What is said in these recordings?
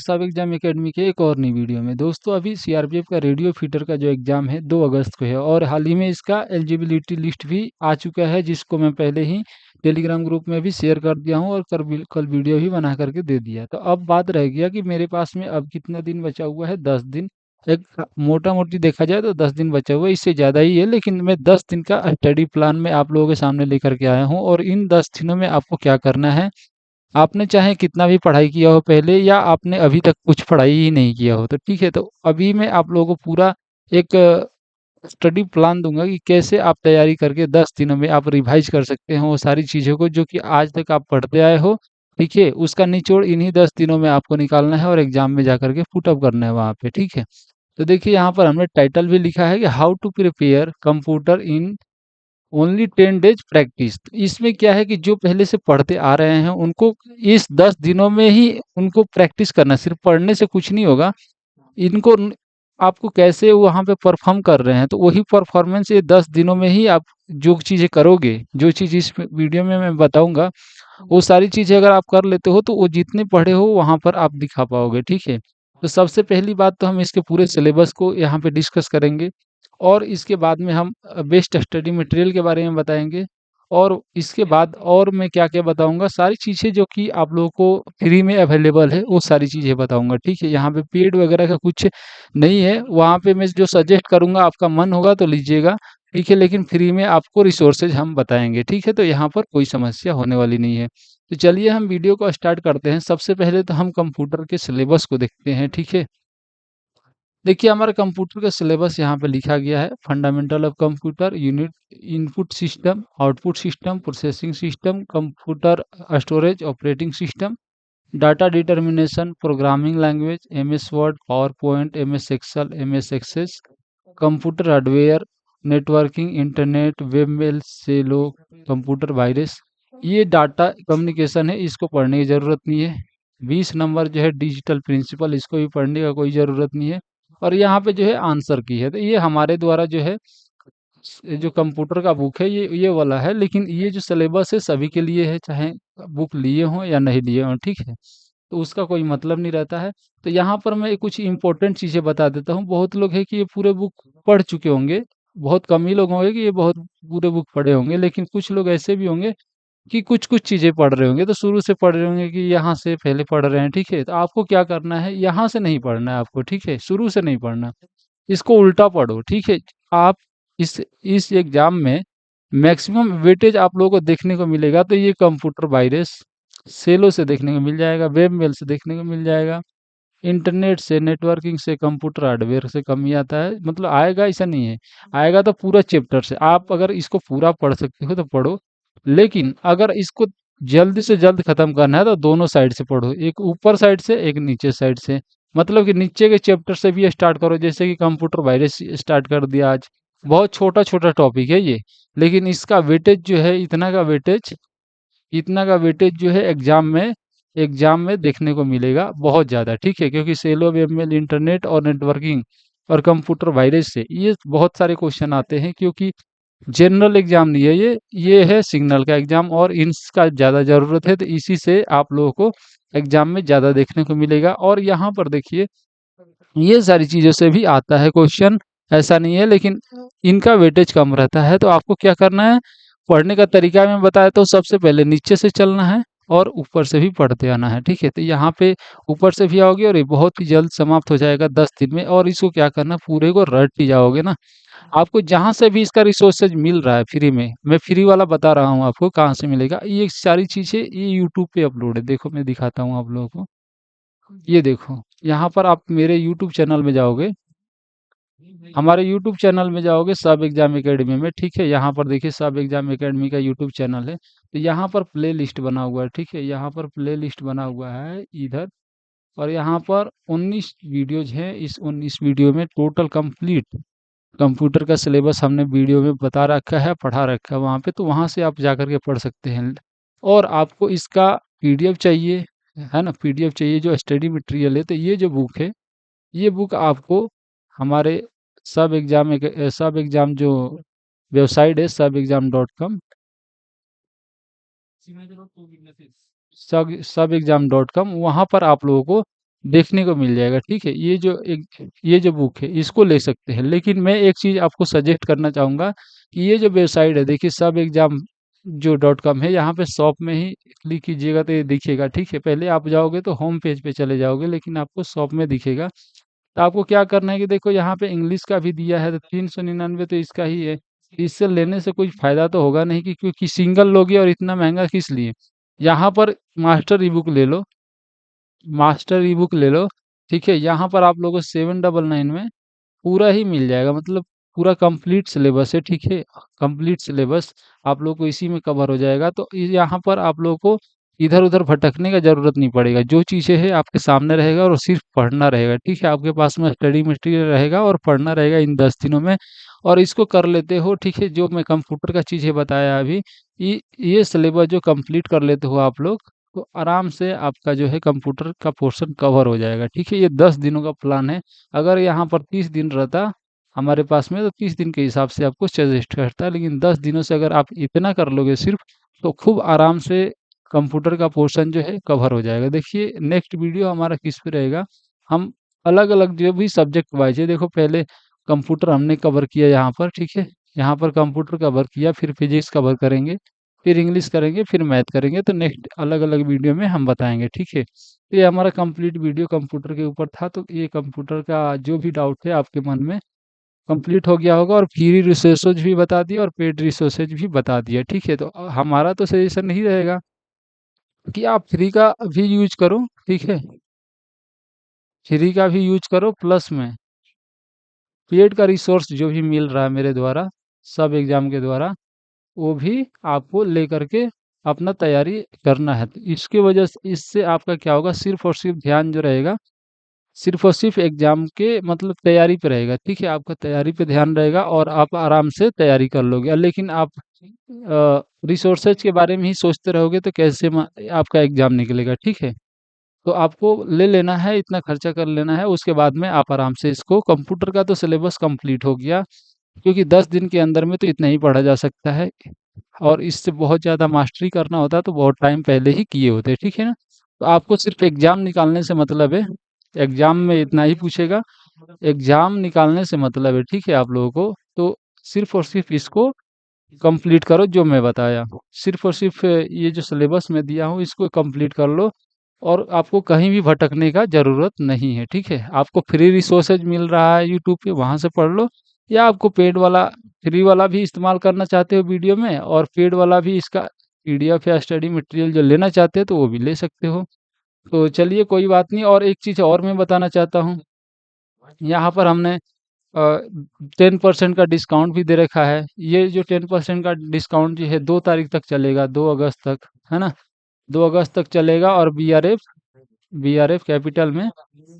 सब exam academy के एक और नई वीडियो में। दोस्तों अभी सीआरपीएफ का रेडियो फीटर का जो एग्ज़ाम है 2 अगस्त को है और हाल ही में इसका एलिजिबिलिटी लिस्ट भी आ चुका है, जिसको मैं पहले ही टेलीग्राम ग्रुप में भी शेयर कर दिया हूँ और कल वीडियो भी बना करके दे दिया। तो अब बात रह गया कि मेरे पास में अब कितना दिन बचा हुआ है, 10 दिन। एक मोटा मोटी देखा जाए तो 10 दिन बचा हुआ है, इससे ज़्यादा ही है, लेकिन मैं 10 दिन का स्टडी प्लान में आप लोगों के सामने लेकर के आया हूँ। और इन 10 दिनों में आपको क्या करना है, आपने चाहे कितना भी पढ़ाई किया हो पहले, या आपने अभी तक कुछ पढ़ाई ही नहीं किया हो, तो ठीक है। तो अभी मैं आप लोगों को पूरा एक स्टडी प्लान दूंगा कि कैसे आप तैयारी करके 10 दिनों में आप रिवाइज कर सकते हो वो सारी चीज़ों को जो कि आज तक आप पढ़ते आए हो। ठीक है, उसका निचोड़ इन्हीं 10 दिनों में आपको निकालना है और एग्जाम में जा करके पुट अप करना है वहाँ पे। ठीक है, तो देखिए यहाँ पर हमने टाइटल भी लिखा है कि how to prepare computer in only 10 days practice. इसमें क्या है कि जो पहले से पढ़ते आ रहे हैं उनको इस 10 दिनों में ही उनको प्रैक्टिस करना, सिर्फ पढ़ने से कुछ नहीं होगा। इनको आपको कैसे वहाँ पे परफॉर्म कर रहे हैं, तो वही परफॉर्मेंस ये 10 दिनों में ही आप जो चीज़ें करोगे, जो चीज़ इस वीडियो में मैं बताऊंगा, वो सारी चीज़ें अगर आप कर लेते हो तो वो जितने पढ़े हो वहाँ पर आप दिखा पाओगे। ठीक है, तो सबसे पहली बात तो हम इसके पूरे सिलेबस को यहाँ पे डिस्कस करेंगे और इसके बाद में हम बेस्ट स्टडी मटेरियल के बारे में बताएंगे। और इसके बाद और मैं क्या क्या बताऊंगा, सारी चीज़ें जो कि आप लोगों को फ्री में अवेलेबल है वो सारी चीज़ें बताऊंगा। ठीक है, यहाँ पे पेड वगैरह का कुछ नहीं है, वहाँ पे मैं जो सजेस्ट करूंगा आपका मन होगा तो लीजिएगा। ठीक है, लेकिन फ्री में आपको रिसोर्सेज हम बताएंगे। ठीक है, तो यहाँ पर कोई समस्या होने वाली नहीं है। तो चलिए हम वीडियो को स्टार्ट करते हैं। सबसे पहले तो हम कंप्यूटर के सिलेबस को देखते हैं। ठीक है, देखिए हमारे कंप्यूटर का सिलेबस यहाँ पे लिखा गया है। Fundamental of computer unit, input system, output system, processing system, computer storage, operating system, data determination, programming language, MS Word, PowerPoint, MS Excel, MS Access, computer hardware, networking, internet, web mail, cello, computer virus. ये data communication है, इसको पढ़ने की ज़रूरत नहीं है। 20 number जो है डिजिटल प्रिंसिपल, इसको भी पढ़ने का कोई ज़रूरत नहीं है। और यहाँ पे जो है आंसर की है, तो ये हमारे द्वारा जो है ये जो कंप्यूटर का बुक है ये वाला है, लेकिन ये जो सिलेबस है सभी के लिए है, चाहे बुक लिए हों या नहीं लिए हों। ठीक है, तो उसका कोई मतलब नहीं रहता है। तो यहाँ पर मैं कुछ इंपॉर्टेंट चीज़ें बता देता हूँ। बहुत लोग हैं कि ये पूरे बुक पढ़ चुके होंगे, बहुत कम ही लोग होंगे कि ये बहुत पूरे बुक पढ़े होंगे, लेकिन कुछ लोग ऐसे भी होंगे कि कुछ-कुछ चीज़ें पढ़ रहे होंगे, तो शुरू से पढ़ रहे होंगे कि यहाँ से पहले पढ़ रहे हैं। ठीक है, तो आपको क्या करना है, यहाँ से नहीं पढ़ना है आपको। ठीक है, शुरू से नहीं पढ़ना, इसको उल्टा पढ़ो। ठीक है, आप इस एग्ज़ाम में मैक्सिमम वेटेज आप लोगों को देखने को मिलेगा, तो ये कंप्यूटर वायरस सेलो से देखने को मिल जाएगा, वेब मेल से देखने को मिल जाएगा, इंटरनेट से, नेटवर्किंग से, कंप्यूटर हार्डवेयर से कम ही आता है। मतलब आएगा ऐसा नहीं है, आएगा तो पूरा चैप्टर से। आप अगर इसको पूरा पढ़ सकते हो तो पढ़ो, लेकिन अगर इसको जल्द से जल्द खत्म करना है तो दोनों साइड से पढ़ो, एक ऊपर साइड से एक नीचे साइड से। मतलब कि नीचे के चैप्टर से भी स्टार्ट करो, जैसे कि कंप्यूटर वायरस स्टार्ट कर दिया आज। बहुत छोटा छोटा टॉपिक है ये, लेकिन इसका वेटेज जो है इतना का वेटेज जो है एग्जाम में देखने को मिलेगा बहुत ज़्यादा। ठीक है, क्योंकि सेलो, वेबमेल, इंटरनेट और नेटवर्किंग और कंप्यूटर वायरस से ये बहुत सारे क्वेश्चन आते हैं, क्योंकि जनरल एग्जाम नहीं है ये है सिग्नल का एग्जाम और इसका ज़्यादा ज़रूरत है, तो इसी से आप लोगों को एग्जाम में ज़्यादा देखने को मिलेगा। और यहाँ पर देखिए ये सारी चीज़ों से भी आता है क्वेश्चन, ऐसा नहीं है, लेकिन इनका वेटेज कम रहता है। तो आपको क्या करना है, पढ़ने का तरीका मैं बताया तो सबसे पहले नीचे से चलना है और ऊपर से भी पढ़ते आना है। ठीक है, तो यहाँ पे ऊपर से भी आओगे और ये बहुत ही जल्द समाप्त हो जाएगा 10 दिन में। और इसको क्या करना, पूरे को रट ही जाओगे ना। आपको जहाँ से भी इसका रिसोर्सेज मिल रहा है फ्री में, मैं फ्री वाला बता रहा हूँ आपको कहाँ से मिलेगा। ये सारी चीज़ें ये यूट्यूब पे अपलोड है, देखो मैं दिखाता हूँ आप लोगों को। ये देखो, यहाँ पर आप मेरे यूट्यूब चैनल में जाओगे, हमारे यूट्यूब चैनल में जाओगे सब एग्जाम एकेडमी में। ठीक है, यहाँ पर देखिए सब एग्जाम एकेडमी का यूट्यूब चैनल है, तो यहाँ पर प्ले लिस्ट बना हुआ है। ठीक है, यहाँ पर प्ले लिस्ट बना हुआ है इधर, और यहाँ पर 19 वीडियोज हैं। इस 19 वीडियो में टोटल कंप्लीट कंप्यूटर का सिलेबस हमने वीडियो में बता रखा है, पढ़ा रखा है वहाँ पे, तो वहाँ से आप जा कर के पढ़ सकते हैं। और आपको इसका पीडीएफ चाहिए, है ना, पीडीएफ चाहिए जो स्टडी मटेरियल है, तो ये जो बुक है, ये बुक आपको हमारे सब एग्ज़ाम जो वेबसाइट है सब एग्ज़ाम.com, सब एग्ज़ाम.com, वहाँ पर आप लोगों को देखने को मिल जाएगा, ठीक है। ये जो बुक है इसको ले सकते हैं, लेकिन मैं एक चीज़ आपको सजेस्ट करना चाहूँगा कि ये जो वेबसाइट है देखिए, सब एग्ज़ाम जो .com है, यहाँ पे शॉप में ही क्लिक कीजिएगा तो ये दिखेगा, ठीक है। पहले आप जाओगे तो होम पेज पे चले जाओगे, लेकिन आपको शॉप में दिखेगा। तो आपको क्या करना है कि देखो यहाँ पे इंग्लिश का भी दिया है, तो 399 तो इसका ही है। इससे लेने से कुछ फ़ायदा तो होगा नहीं, कि क्योंकि सिंगल लोगे और इतना महँगा किस लिए? यहाँ पर मास्टर ई बुक ले लो, मास्टर ई बुक ले लो, ठीक है। यहाँ पर आप लोगों को 799 में पूरा ही मिल जाएगा, मतलब पूरा कंप्लीट सिलेबस है, ठीक है। कंप्लीट सिलेबस आप लोग को इसी में कवर हो जाएगा। तो यहाँ पर आप लोगों को इधर उधर भटकने का जरूरत नहीं पड़ेगा, जो चीज़ें है आपके सामने रहेगा और सिर्फ पढ़ना रहेगा, ठीक है। आपके पास में स्टडी मटेरियल रहेगा और पढ़ना रहेगा इन 10 दिनों में, और इसको कर लेते हो, ठीक है। जो मैं कंप्यूटर का चीज़ें बताया अभी, ये सिलेबस जो कंप्लीट कर लेते हो आप लोग, तो आराम से आपका जो है कंप्यूटर का पोर्शन कवर हो जाएगा, ठीक है। ये 10 दिनों का प्लान है। अगर यहाँ पर 30 दिन रहता हमारे पास में, तो 30 दिन के हिसाब से आपको सजेस्ट करता है, लेकिन 10 दिनों से अगर आप इतना कर लोगे सिर्फ, तो खूब आराम से कंप्यूटर का पोर्शन जो है कवर हो जाएगा। देखिए नेक्स्ट वीडियो हमारा किस पे रहेगा, हम अलग अलग जो भी सब्जेक्ट वाइज है, देखो पहले कंप्यूटर हमने कवर किया यहाँ पर, ठीक है। यहाँ पर कंप्यूटर कवर किया, फिर फिजिक्स कवर करेंगे, फिर इंग्लिश करेंगे, फिर मैथ करेंगे। तो नेक्स्ट अलग अलग वीडियो में हम बताएंगे, ठीक है। तो ये हमारा कंप्लीट वीडियो कंप्यूटर के ऊपर था। तो ये कंप्यूटर का जो भी डाउट है आपके मन में कंप्लीट हो गया होगा, और फ्री रिसोर्सेज भी बता दिया और पेड रिसोर्सेज भी बता दिया, ठीक है। तो हमारा तो सजेशन नहीं रहेगा कि आप फ्री का भी यूज करो, ठीक है। फ्री का भी यूज करो, प्लस में पेड का रिसोर्स जो भी मिल रहा है मेरे द्वारा, सब एग्जाम के द्वारा, वो भी आपको लेकर के अपना तैयारी करना है। तो इसकी वजह से, इससे आपका क्या होगा, सिर्फ और सिर्फ ध्यान जो रहेगा, सिर्फ और सिर्फ एग्जाम के मतलब तैयारी पे रहेगा, ठीक है। आपका तैयारी पे ध्यान रहेगा और आप आराम से तैयारी कर लोगे। लेकिन आप रिसोर्सेज के बारे में ही सोचते रहोगे तो कैसे आपका एग्जाम निकलेगा, ठीक है। तो आपको ले लेना है, इतना खर्चा कर लेना है, उसके बाद में आप आराम से इसको, कंप्यूटर का तो सिलेबस कंप्लीट हो गया, क्योंकि 10 दिन के अंदर में तो इतना ही पढ़ा जा सकता है, और इससे बहुत ज़्यादा मास्टरी करना होता है तो बहुत टाइम पहले ही किए होते हैं, ठीक है ना। तो आपको सिर्फ एग्जाम निकालने से मतलब है, एग्जाम में इतना ही पूछेगा, एग्जाम निकालने से मतलब है, ठीक है आप लोगों को। तो सिर्फ और सिर्फ इसको कंप्लीट करो जो मैं बताया, सिर्फ और सिर्फ ये जो सिलेबस मैं दिया हूँ इसको कंप्लीट कर लो, और आपको कहीं भी भटकने का ज़रूरत नहीं है, ठीक है। आपको फ्री रिसोर्सेज मिल रहा है यूट्यूब पे, वहाँ से पढ़ लो, या आपको पेड वाला, फ्री वाला भी इस्तेमाल करना चाहते हो वीडियो में, और पेड वाला भी इसका पीडीएफ या स्टडी मटेरियल जो लेना चाहते हो तो वो भी ले सकते हो। तो चलिए कोई बात नहीं, और एक चीज़ और मैं बताना चाहता हूँ, यहाँ पर हमने 10% का डिस्काउंट भी दे रखा है। ये जो 10% का डिस्काउंट जो है 2 तारीख तक चलेगा, 2 अगस्त तक, है ना। 2 अगस्त तक चलेगा, और बी आर एफ कैपिटल में,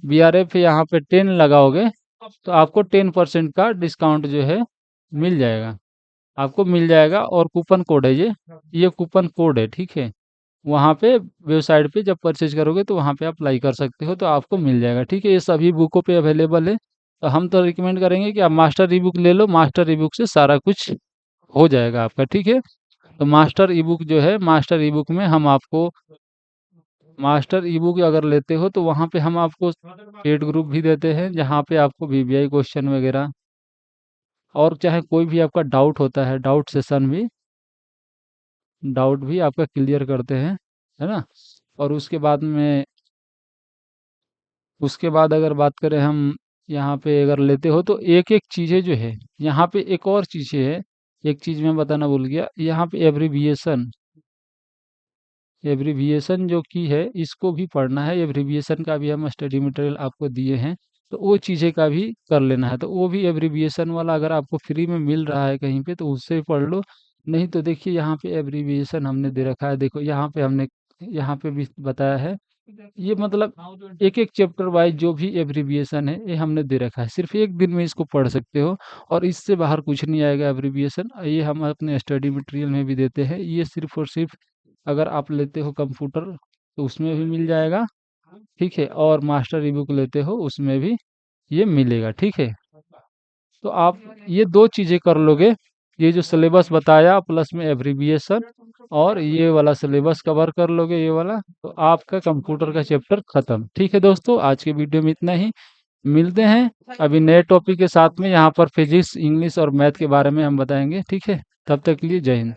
बी आर एफ यहाँ पे 10 लगाओगे तो आपको 10% का डिस्काउंट जो है मिल जाएगा, आपको मिल जाएगा। और कूपन कोड है ये कूपन कोड है, ठीक है। वहाँ पे वेबसाइट पे जब परचेज करोगे तो वहाँ पे अप्लाई कर सकते हो, तो आपको मिल जाएगा, ठीक है। ये सभी बुकों पे अवेलेबल है। तो हम तो रिकमेंड करेंगे कि आप मास्टर ई बुक ले लो, मास्टर ई बुक से सारा कुछ हो जाएगा आपका, ठीक है। तो मास्टर ई बुक जो है, मास्टर ई बुक में हम आपको, मास्टर ई बुक अगर लेते हो तो वहाँ पे हम आपको पेड ग्रुप भी देते हैं, जहाँ पे आपको वीवीआई क्वेश्चन वगैरह, और चाहे कोई भी आपका डाउट होता है, डाउट भी आपका क्लियर करते हैं, है ना। और उसके बाद अगर बात करें हम, यहाँ पे अगर लेते हो तो एक एक चीज़ें जो है, यहाँ पे एक और चीज़ें है, एक चीज़ मैं बताना भूल गया, यहाँ पे एब्रीविएशन, एब्रीविएशन जो की है इसको भी पढ़ना है। एब्रीविएशन का भी हम स्टडी मटेरियल आपको दिए हैं, तो वो चीज़ें का भी कर लेना है। तो वो भी एब्रीविएशन वाला अगर आपको फ्री में मिल रहा है कहीं पे तो उससे पढ़ लो। नहीं तो देखिए यहाँ पे एब्रीविएशन हमने दे रखा है, देखो यहाँ पे हमने, यहाँ पे भी बताया है। ये मतलब एक एक चैप्टर वाइज जो भी एब्रीविएशन है ये हमने दे रखा है, सिर्फ एक दिन में इसको पढ़ सकते हो, और इससे बाहर कुछ नहीं आएगा एब्रीविएशन। ये हम अपने स्टडी मटेरियल में भी देते हैं। ये सिर्फ और सिर्फ अगर आप लेते हो कंप्यूटर तो उसमें भी मिल जाएगा, ठीक है। और मास्टर ई बुक लेते हो उसमें भी ये मिलेगा, ठीक है। तो आप ये दो चीज़ें कर लोगे, ये जो सिलेबस बताया प्लस में एब्रीविएशन और ये वाला सिलेबस कवर कर लोगे ये वाला, तो आपका कंप्यूटर का चैप्टर खत्म। ठीक है दोस्तों, आज के वीडियो में इतना ही। मिलते हैं अभी नए टॉपिक के साथ में। यहाँ पर फिजिक्स, इंग्लिश और मैथ के बारे में हम बताएंगे। ठीक है, तब तक के लिए जय हिंद।